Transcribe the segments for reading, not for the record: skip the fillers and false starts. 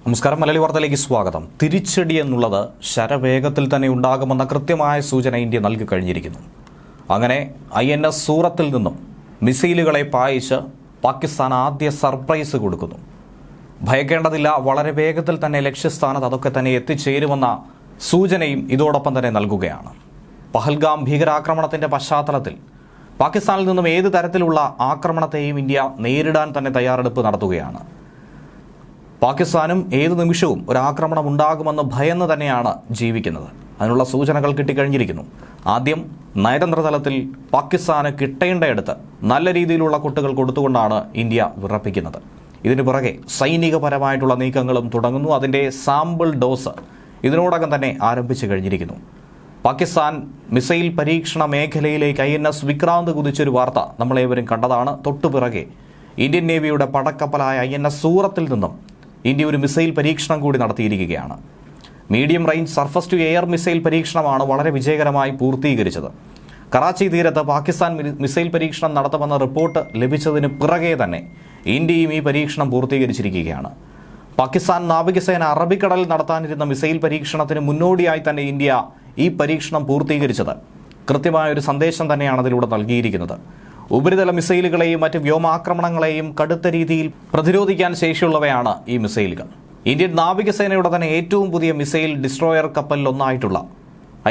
നമസ്കാരം. മലയാളി വാർത്തയിലേക്ക് സ്വാഗതം. തിരിച്ചടി എന്നുള്ളത് ശരവേഗത്തിൽ തന്നെ ഉണ്ടാകുമെന്ന കൃത്യമായ സൂചന ഇന്ത്യ നൽകി കഴിഞ്ഞിരിക്കുന്നു. അങ്ങനെ INS സൂറത്തിൽ നിന്നും മിസൈലുകളെ പായിച്ച് പാകിസ്ഥാൻ ആദ്യ സർപ്രൈസ് കൊടുക്കുന്നു. ഭയക്കേണ്ടതില്ല, വളരെ വേഗത്തിൽ തന്നെ ലക്ഷ്യസ്ഥാനത്ത് അതൊക്കെ തന്നെ എത്തിച്ചേരുമെന്ന സൂചനയും ഇതോടൊപ്പം തന്നെ നൽകുകയാണ്. പഹൽഗാം ഭീകരാക്രമണത്തിൻ്റെ പശ്ചാത്തലത്തിൽ പാകിസ്ഥാനിൽ നിന്നും ഏത് തരത്തിലുള്ള ആക്രമണത്തെയും ഇന്ത്യ നേരിടാൻ തന്നെ തയ്യാറെടുപ്പ് നടത്തുകയാണ്. പാകിസ്ഥാനും ഏത് നിമിഷവും ഒരാക്രമണം ഉണ്ടാകുമെന്ന് ഭയന്ന് തന്നെയാണ് ജീവിക്കുന്നത്. അതിനുള്ള സൂചനകൾ കിട്ടിക്കഴിഞ്ഞിരിക്കുന്നു. ആദ്യം നയതന്ത്ര തലത്തിൽ പാകിസ്ഥാന് കിട്ടേണ്ടയിടത്ത് നല്ല രീതിയിലുള്ള കുട്ടുകൾ കൊടുത്തുകൊണ്ടാണ് ഇന്ത്യ വിറപ്പിക്കുന്നത്. ഇതിനു പുറകെ സൈനികപരമായിട്ടുള്ള നീക്കങ്ങളും തുടങ്ങുന്നു. അതിൻ്റെ സാമ്പിൾ ഡോസ് ഇതിനോടകം തന്നെ ആരംഭിച്ചു കഴിഞ്ഞിരിക്കുന്നു. പാകിസ്ഥാൻ മിസൈൽ പരീക്ഷണ മേഖലയിലേക്ക് INS വിക്രാന്ത് കുതിച്ചൊരു വാർത്ത നമ്മളേവരും കണ്ടതാണ്. തൊട്ടുപിറകെ ഇന്ത്യൻ നേവിയുടെ പടക്കപ്പലായ INS സൂറത്തിൽ നിന്നും ഇന്ത്യ ഒരു മിസൈൽ പരീക്ഷണം കൂടി നടത്തിയിരിക്കുകയാണ്. Medium range surface to air missile പരീക്ഷണമാണ് വളരെ വിജയകരമായി പൂർത്തീകരിച്ചത്. കറാച്ചി തീരത്ത് പാകിസ്ഥാൻ മിസൈൽ പരീക്ഷണം നടത്തുമെന്ന റിപ്പോർട്ട് ലഭിച്ചതിന് പിറകെ തന്നെ ഇന്ത്യയും ഈ പരീക്ഷണം പൂർത്തീകരിച്ചിരിക്കുകയാണ്. പാകിസ്ഥാൻ നാവികസേന അറബിക്കടലിൽ നടത്താനിരുന്ന മിസൈൽ പരീക്ഷണത്തിന് മുന്നോടിയായി തന്നെ ഇന്ത്യ ഈ പരീക്ഷണം പൂർത്തീകരിച്ചത് കൃത്യമായൊരു സന്ദേശം തന്നെയാണ് അതിലൂടെ നൽകിയിരിക്കുന്നത്. ഉപരിതല മിസൈലുകളെയും മറ്റ് വ്യോമാക്രമണങ്ങളെയും കടുത്ത രീതിയിൽ പ്രതിരോധിക്കാൻ ശേഷിയുള്ളവയാണ് ഈ മിസൈലുകൾ. ഇന്ത്യൻ നാവികസേനയുടെ തന്നെ ഏറ്റവും പുതിയ മിസൈൽ ഡിസ്ട്രോയർ കപ്പലിലൊന്നായിട്ടുള്ള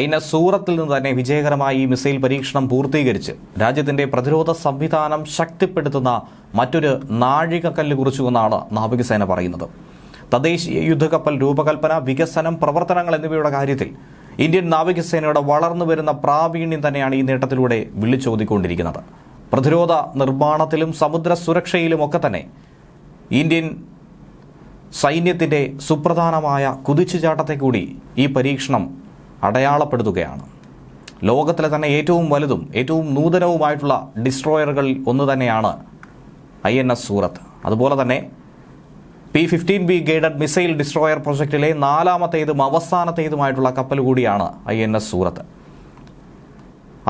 INS സൂറത്തിൽ നിന്ന് തന്നെ വിജയകരമായി ഈ മിസൈൽ പരീക്ഷണം പൂർത്തീകരിച്ച് രാജ്യത്തിൻ്റെ പ്രതിരോധ സംവിധാനം ശക്തിപ്പെടുത്തുന്ന മറ്റൊരു നാഴികക്കല്ല് കുറിച്ചുവെന്നാണ് നാവികസേന പറയുന്നത്. തദ്ദേശീയ യുദ്ധക്കപ്പൽ രൂപകൽപ്പന, വികസനം, പ്രവർത്തനങ്ങൾ എന്നിവയുടെ കാര്യത്തിൽ ഇന്ത്യൻ നാവികസേനയുടെ വളർന്നു വരുന്ന പ്രാവീണ്യം തന്നെയാണ് ഈ നേട്ടത്തിലൂടെ വിളിച്ചോതിക്കൊണ്ടിരിക്കുന്നത്. പ്രതിരോധ നിർമ്മാണത്തിലും സമുദ്ര സുരക്ഷയിലുമൊക്കെ തന്നെ ഇന്ത്യൻ സൈന്യത്തിൻ്റെ സുപ്രധാനമായ കുതിച്ചുചാട്ടത്തെ കൂടി ഈ പരീക്ഷണം അടയാളപ്പെടുത്തുകയാണ്. ലോകത്തിലെ തന്നെ ഏറ്റവും വലുതും ഏറ്റവും നൂതനവുമായിട്ടുള്ള ഡിസ്ട്രോയറുകളിൽ ഒന്ന് തന്നെയാണ് INS സൂറത്ത്. അതുപോലെ തന്നെ P-15B ഗൈഡഡ് മിസൈൽ ഡിസ്ട്രോയർ പ്രൊജക്റ്റിലെ നാലാമത്തേതും അവസാനത്തേതുമായിട്ടുള്ള കപ്പൽ കൂടിയാണ് INS സൂറത്ത്.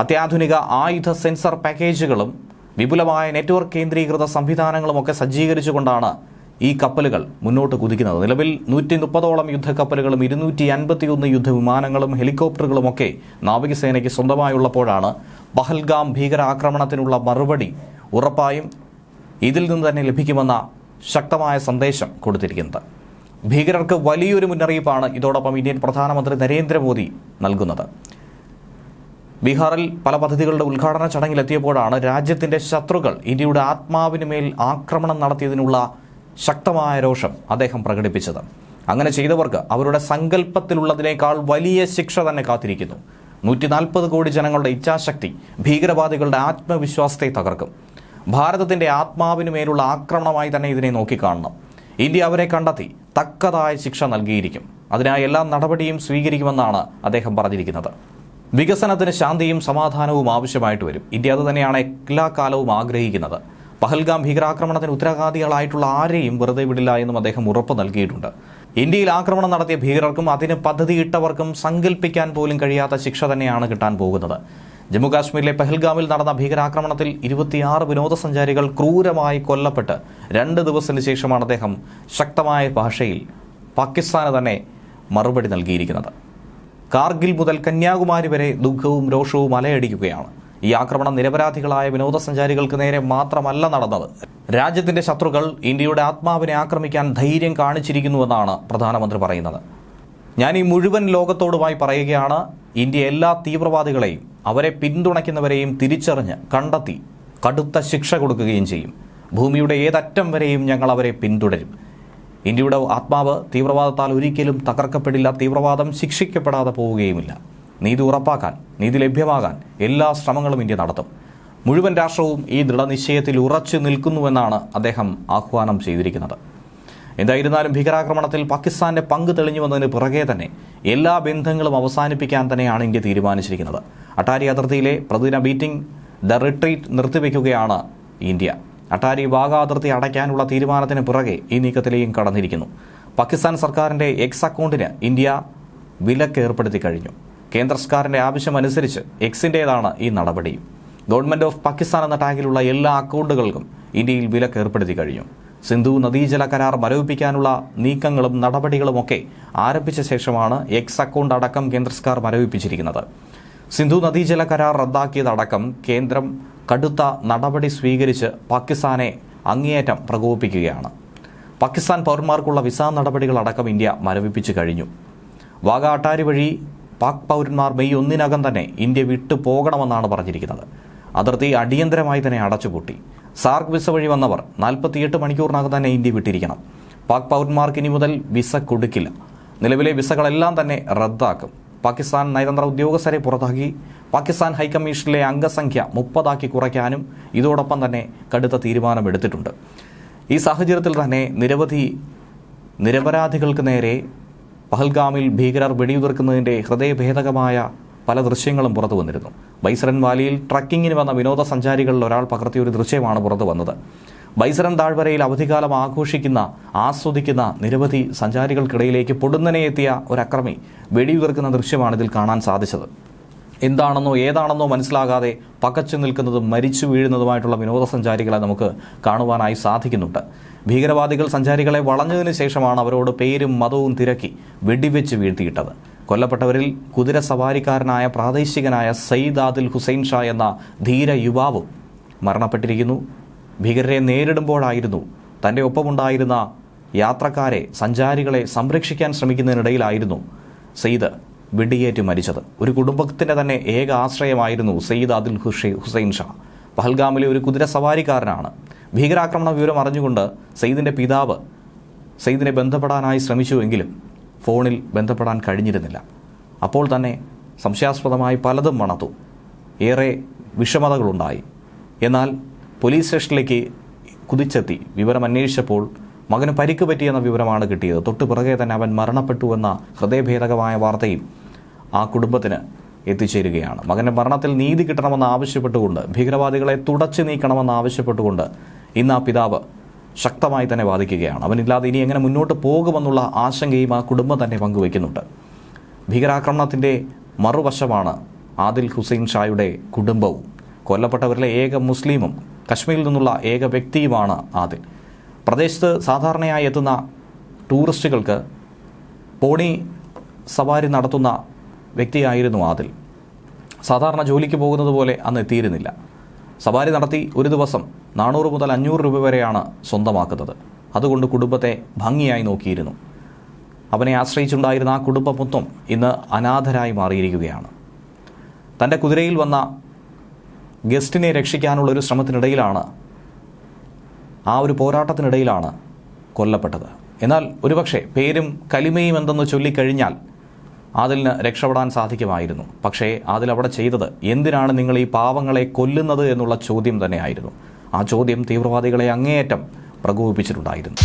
അത്യാധുനിക ആയുധ സെൻസർ പാക്കേജുകളും വിപുലമായ നെറ്റ്വർക്ക് കേന്ദ്രീകൃത സംവിധാനങ്ങളുമൊക്കെ സജ്ജീകരിച്ചുകൊണ്ടാണ് ഈ കപ്പലുകൾ മുന്നോട്ട് കുതിക്കുന്നത്. നിലവിൽ 130ഓളം യുദ്ധക്കപ്പലുകളും 251 യുദ്ധവിമാനങ്ങളും ഹെലികോപ്റ്ററുകളുമൊക്കെ നാവികസേനയ്ക്ക് സ്വന്തമായുള്ളപ്പോഴാണ് പഹൽഗാം ഭീകരാക്രമണത്തിനുള്ള മറുപടി ഉറപ്പായും ഇതിൽ നിന്ന് തന്നെ ലഭിക്കുമെന്ന ശക്തമായ സന്ദേശം കൊടുത്തിരിക്കുന്നത്. ഭീകരർക്ക് വലിയൊരു മുന്നറിയിപ്പാണ് ഇതോടൊപ്പം ഇന്ത്യൻ പ്രധാനമന്ത്രി നരേന്ദ്രമോദി നൽകുന്നത്. ബീഹാറിൽ പല പദ്ധതികളുടെ ഉദ്ഘാടന ചടങ്ങിലെത്തിയപ്പോഴാണ് രാജ്യത്തിൻ്റെ ശത്രുക്കൾ ഇന്ത്യയുടെ ആത്മാവിന് മേൽ ആക്രമണം നടത്തിയതിനുള്ള ശക്തമായ രോഷം അദ്ദേഹം പ്രകടിപ്പിച്ചത്. അങ്ങനെ ചെയ്തവർക്ക് അവരുടെ സങ്കല്പത്തിലുള്ളതിനേക്കാൾ വലിയ ശിക്ഷ തന്നെ കാത്തിരിക്കുന്നു. 140 കോടി ജനങ്ങളുടെ ഇച്ഛാശക്തി ഭീകരവാദികളുടെ ആത്മവിശ്വാസത്തെ തകർക്കും. ഭാരതത്തിൻ്റെ ആത്മാവിന് മേലുള്ള ആക്രമണമായി തന്നെ ഇതിനെ നോക്കിക്കാണണം. ഇന്ത്യ അവരെ കണ്ടെത്തി തക്കതായ ശിക്ഷ നൽകിയിരിക്കും. അതിനായി എല്ലാ നടപടിയും സ്വീകരിക്കുമെന്നാണ് അദ്ദേഹം പറഞ്ഞിരിക്കുന്നത്. വികസനത്തിന് ശാന്തിയും സമാധാനവും ആവശ്യമായിട്ട് വരും. ഇന്ത്യ അത് തന്നെയാണ് എല്ലാ കാലവും ആഗ്രഹിക്കുന്നത്. പഹൽഗാം ഭീകരാക്രമണത്തിന് ഉത്തരവാദികളായിട്ടുള്ള ആരെയും വെറുതെ വിടില്ല എന്നും അദ്ദേഹം ഉറപ്പ് നൽകിയിട്ടുണ്ട്. ഇന്ത്യയിൽ ആക്രമണം നടത്തിയ ഭീകരർക്കും അതിന് പദ്ധതിയിട്ടവർക്കും സങ്കല്പിക്കാൻ പോലും കഴിയാത്ത ശിക്ഷ തന്നെയാണ് കിട്ടാൻ പോകുന്നത്. ജമ്മുകാശ്മീരിലെ പഹൽഗാമിൽ നടന്ന ഭീകരാക്രമണത്തിൽ 26 വിനോദസഞ്ചാരികൾ ക്രൂരമായി കൊല്ലപ്പെട്ട് 2 ദിവസത്തിന് ശേഷമാണ് അദ്ദേഹം ശക്തമായ ഭാഷയിൽ പാകിസ്ഥാന് തന്നെ മറുപടി നൽകിയിരിക്കുന്നത്. കാർഗിൽ മുതൽ കന്യാകുമാരി വരെ ദുഃഖവും രോഷവും അലയടിക്കുകയാണ്. ഈ ആക്രമണം നിരപരാധികളായ വിനോദസഞ്ചാരികൾക്ക് നേരെ മാത്രമല്ല നടന്നത്. രാജ്യത്തിൻ്റെ ശത്രുക്കൾ ഇന്ത്യയുടെ ആത്മാവിനെ ആക്രമിക്കാൻ ധൈര്യം കാണിച്ചിരിക്കുന്നുവെന്നാണ് പ്രധാനമന്ത്രി പറയുന്നത്. ഞാൻ ഈ മുഴുവൻ ലോകത്തോടുമായി പറയുകയാണ്, ഇന്ത്യ എല്ലാ തീവ്രവാദികളെയും അവരെ പിന്തുണയ്ക്കുന്നവരെയും തിരിച്ചറിഞ്ഞ് കണ്ടെത്തി കടുത്ത ശിക്ഷ കൊടുക്കുകയും ചെയ്യും. ഭൂമിയുടെ ഏതറ്റം വരെയും ഞങ്ങൾ അവരെ പിന്തുടരും. ഇന്ത്യയുടെ ആത്മാവ് തീവ്രവാദത്താൽ ഒരിക്കലും തകർക്കപ്പെടില്ല. തീവ്രവാദം ശിക്ഷിക്കപ്പെടാതെ പോവുകയുമില്ല. നീതി ഉറപ്പാക്കാൻ, നീതി ലഭ്യമാകാൻ എല്ലാ ശ്രമങ്ങളും ഇന്ത്യ നടത്തും. മുഴുവൻ രാഷ്ട്രവും ഈ ദൃഢനിശ്ചയത്തിൽ ഉറച്ചു നിൽക്കുന്നുവെന്നാണ് അദ്ദേഹം ആഹ്വാനം ചെയ്തിരിക്കുന്നത്. എന്തായിരുന്നാലും ഭീകരാക്രമണത്തിൽ പാകിസ്ഥാന്റെ പങ്ക് തെളിഞ്ഞു വന്നതിന് പിറകെ തന്നെ എല്ലാ ബന്ധങ്ങളും അവസാനിപ്പിക്കാൻ തന്നെയാണ് ഇന്ത്യ തീരുമാനിച്ചിരിക്കുന്നത്. അട്ടാരി അതിർത്തിയിലെ പ്രതിദിന ബീറ്റിംഗ് ദ റിട്രീറ്റ് നിർത്തിവെക്കുകയാണ് ഇന്ത്യ. അട്ടാരി വാഗ അതിർത്തി അടയ്ക്കാനുള്ള തീരുമാനത്തിന് പിറകെ ഈ നീക്കത്തിലേയും കടന്നിരിക്കുന്നു. പാകിസ്ഥാൻ സർക്കാരിൻ്റെ എക്സ് അക്കൗണ്ടിന് ഇന്ത്യ വിലക്ക് ഏർപ്പെടുത്തി കഴിഞ്ഞു. കേന്ദ്ര സർക്കാരിൻ്റെ ആവശ്യമനുസരിച്ച് എക്സിൻ്റേതാണ് ഈ നടപടി. ഗവൺമെൻറ് ഓഫ് പാകിസ്ഥാൻ എന്ന ടാഗിലുള്ള എല്ലാ അക്കൗണ്ടുകൾക്കും ഇന്ത്യയിൽ വിലക്ക് ഏർപ്പെടുത്തി കഴിഞ്ഞു. സിന്ധു നദീജല കരാർ മരവിപ്പിക്കാനുള്ള നീക്കങ്ങളും നടപടികളുമൊക്കെ ആരംഭിച്ച ശേഷമാണ് എക്സ് അക്കൗണ്ട് അടക്കം കേന്ദ്ര സർക്കാർ മരവിപ്പിച്ചിരിക്കുന്നത്. സിന്ധു നദീജല കരാർ റദ്ദാക്കിയതടക്കം കേന്ദ്രം കടുത്ത നടപടി സ്വീകരിച്ച് പാകിസ്ഥാനെ അങ്ങേയറ്റം പ്രകോപിപ്പിക്കുകയാണ്. പാകിസ്ഥാൻ പൗരന്മാർക്കുള്ള വിസ നടപടികളടക്കം ഇന്ത്യ മരവിപ്പിച്ചു കഴിഞ്ഞു. വാഗ അട്ടാരി വഴി പാക് പൗരന്മാർ മെയ് 1 തന്നെ ഇന്ത്യ വിട്ടു പോകണമെന്നാണ് പറഞ്ഞിരിക്കുന്നത്. അതിർത്തി അടിയന്തരമായി തന്നെ അടച്ചുപൂട്ടി. സാർക്ക് വിസ വഴി വന്നവർ 48 മണിക്കൂറിനകം തന്നെ ഇന്ത്യ വിട്ടിരിക്കണം. പാക് പൗരന്മാർക്ക് ഇനി മുതൽ വിസ കൊടുക്കില്ല. നിലവിലെ വിസകളെല്ലാം തന്നെ റദ്ദാക്കും. പാകിസ്ഥാൻ നയതന്ത്ര ഉദ്യോഗസ്ഥരെ പുറത്താക്കി. പാകിസ്ഥാൻ ഹൈക്കമ്മീഷനിലെ അംഗസംഖ്യ 30 കുറയ്ക്കാനും ഇതോടൊപ്പം തന്നെ കടുത്ത തീരുമാനമെടുത്തിട്ടുണ്ട്. ഈ സാഹചര്യത്തിൽ തന്നെ നിരപരാധികൾക്ക് നേരെ പഹൽഗാമിൽ ഭീകരർ വെടിയുതിർക്കുന്നതിൻ്റെ ഹൃദയഭേദകമായ പല ദൃശ്യങ്ങളും പുറത്തു വന്നിരുന്നു. ബൈസരൻ വാലിയിൽ ട്രക്കിങ്ങിന് വന്ന വിനോദസഞ്ചാരികളിൽ ഒരാൾ പകർത്തിയ ഒരു ദൃശ്യമാണ് പുറത്തു വന്നത്. ബൈസരൻ താഴ്വരയിൽ അവധിക്കാലം ആസ്വദിക്കുന്ന നിരവധി സഞ്ചാരികൾക്കിടയിലേക്ക് പൊടുന്നനെ എത്തിയ ഒരു അക്രമി വെടിയുതിർക്കുന്ന ദൃശ്യമാണ് ഇതിൽ കാണാൻ സാധിച്ചത്. എന്താണെന്നോ ഏതാണെന്നോ മനസ്സിലാകാതെ പകച്ചു നിൽക്കുന്നതും മരിച്ചു വീഴുന്നതുമായിട്ടുള്ള വിനോദസഞ്ചാരികളെ നമുക്ക് കാണുവാനായി സാധിക്കുന്നുണ്ട്. ഭീകരവാദികൾ സഞ്ചാരികളെ വളഞ്ഞതിന് ശേഷമാണ് അവരോട് പേരും മതവും തിരക്കി വെടിവെച്ച് വീഴ്ത്തിയിട്ടത്. കൊല്ലപ്പെട്ടവരിൽ കുതിര സവാരിക്കാരനായ പ്രാദേശികനായ സയ്യിദ് ആദിൽ ഹുസൈൻ ഷാ എന്ന ധീര യുവാവും മരണപ്പെട്ടിരിക്കുന്നു. ഭീകരരെ നേരിടുമ്പോഴായിരുന്നു തൻ്റെ ഒപ്പമുണ്ടായിരുന്ന യാത്രക്കാരെ സഞ്ചാരികളെ സംരക്ഷിക്കാൻ ശ്രമിക്കുന്നതിനിടയിലായിരുന്നു സയ്യിദ് വെടിയേറ്റ് മരിച്ചത്. ഒരു കുടുംബത്തിൻ്റെ തന്നെ ഏക ആശ്രയമായിരുന്നു സയ്യിദ് ആദിൽ ഹുസൈൻ ഷാ. പഹൽഗാമിലെ ഒരു കുതിര സവാരിക്കാരനാണ്. ഭീകരാക്രമണ വിവരം അറിഞ്ഞുകൊണ്ട് സയ്യിദിൻ്റെ പിതാവ് സയ്യിദിനെ ബന്ധപ്പെടാനായി ശ്രമിച്ചുവെങ്കിലും ഫോണിൽ ബന്ധപ്പെടാൻ കഴിഞ്ഞിരുന്നില്ല. അപ്പോൾ തന്നെ സംശയാസ്പദമായി പലതും മണത്തു. ഏറെ വിഷമതകളുണ്ടായി. എന്നാൽ പോലീസ് സ്റ്റേഷനിലേക്ക് കുതിച്ചെത്തി വിവരം അന്വേഷിച്ചപ്പോൾ മകന് പരിക്ക് പറ്റിയെന്ന വിവരമാണ് കിട്ടിയത്. തൊട്ടു പിറകെ തന്നെ അവൻ മരണപ്പെട്ടുവെന്ന ഹൃദയഭേദകമായ വാർത്തയും ആ കുടുംബത്തിന് എത്തിച്ചേരുകയാണ്. മകൻ്റെ മരണത്തിൽ നീതി കിട്ടണമെന്ന് ആവശ്യപ്പെട്ടുകൊണ്ട്, ഭീകരവാദികളെ തുടച്ചു നീക്കണമെന്ന് ആവശ്യപ്പെട്ടുകൊണ്ട് ഇന്ന് ആ പിതാവ് ശക്തമായി തന്നെ വാദിക്കുകയാണ്. അവനില്ലാതെ ഇനി എങ്ങനെ മുന്നോട്ട് പോകുമെന്നുള്ള ആശങ്കയും ആ കുടുംബം തന്നെ പങ്കുവയ്ക്കുന്നുണ്ട്. ഭീകരാക്രമണത്തിൻ്റെ മറുവശമാണ് ആദിൽ ഹുസൈൻ ഷായുടെ കുടുംബവും. കൊല്ലപ്പെട്ടവരിലെ ഏക മുസ്ലിമും കശ്മീരിൽ നിന്നുള്ള ഏക വ്യക്തിയുമാണ് ആദിൽ. പ്രദേശത്ത് സാധാരണയായി എത്തുന്ന ടൂറിസ്റ്റുകൾക്ക് പോണി സവാരി നടത്തുന്ന വ്യക്തിയായിരുന്നു ആദിൽ. സാധാരണ ജോലിക്ക് പോകുന്നത് പോലെ അന്ന് എത്തിയിരുന്നില്ല. സവാരി നടത്തി ഒരു ദിവസം 400 മുതൽ 500 രൂപ വരെയാണ് സ്വന്തമാക്കുന്നത്. അതുകൊണ്ട് കുടുംബത്തെ ഭംഗിയായി നോക്കിയിരുന്നു. അവനെ ആശ്രയിച്ചുണ്ടായിരുന്ന ആ കുടുംബം മൊത്തം ഇന്ന് അനാഥരായി മാറിയിരിക്കുകയാണ്. തൻ്റെ കുതിരയിൽ വന്ന ഗസ്റ്റിനെ രക്ഷിക്കാനുള്ള ഒരു ശ്രമത്തിനിടയിലാണ്, ആ ഒരു പോരാട്ടത്തിനിടയിലാണ് കൊല്ലപ്പെട്ടത്. എന്നാൽ ഒരുപക്ഷെ പേരും കലിമയും എന്തെന്ന് ചൊല്ലിക്കഴിഞ്ഞാൽ ആദിലിന് രക്ഷപ്പെടാൻ സാധിക്കുമായിരുന്നു. പക്ഷേ ആദിൽ അവിടെ ചെയ്തത് എന്തിനാണ് നിങ്ങൾ ഈ പാവങ്ങളെ കൊല്ലുന്നത് എന്നുള്ള ചോദ്യം തന്നെയായിരുന്നു. ആ ചോദ്യം തീവ്രവാദികളെ അങ്ങേയറ്റം പ്രകോപിപ്പിച്ചിട്ടുണ്ടായിരുന്നു.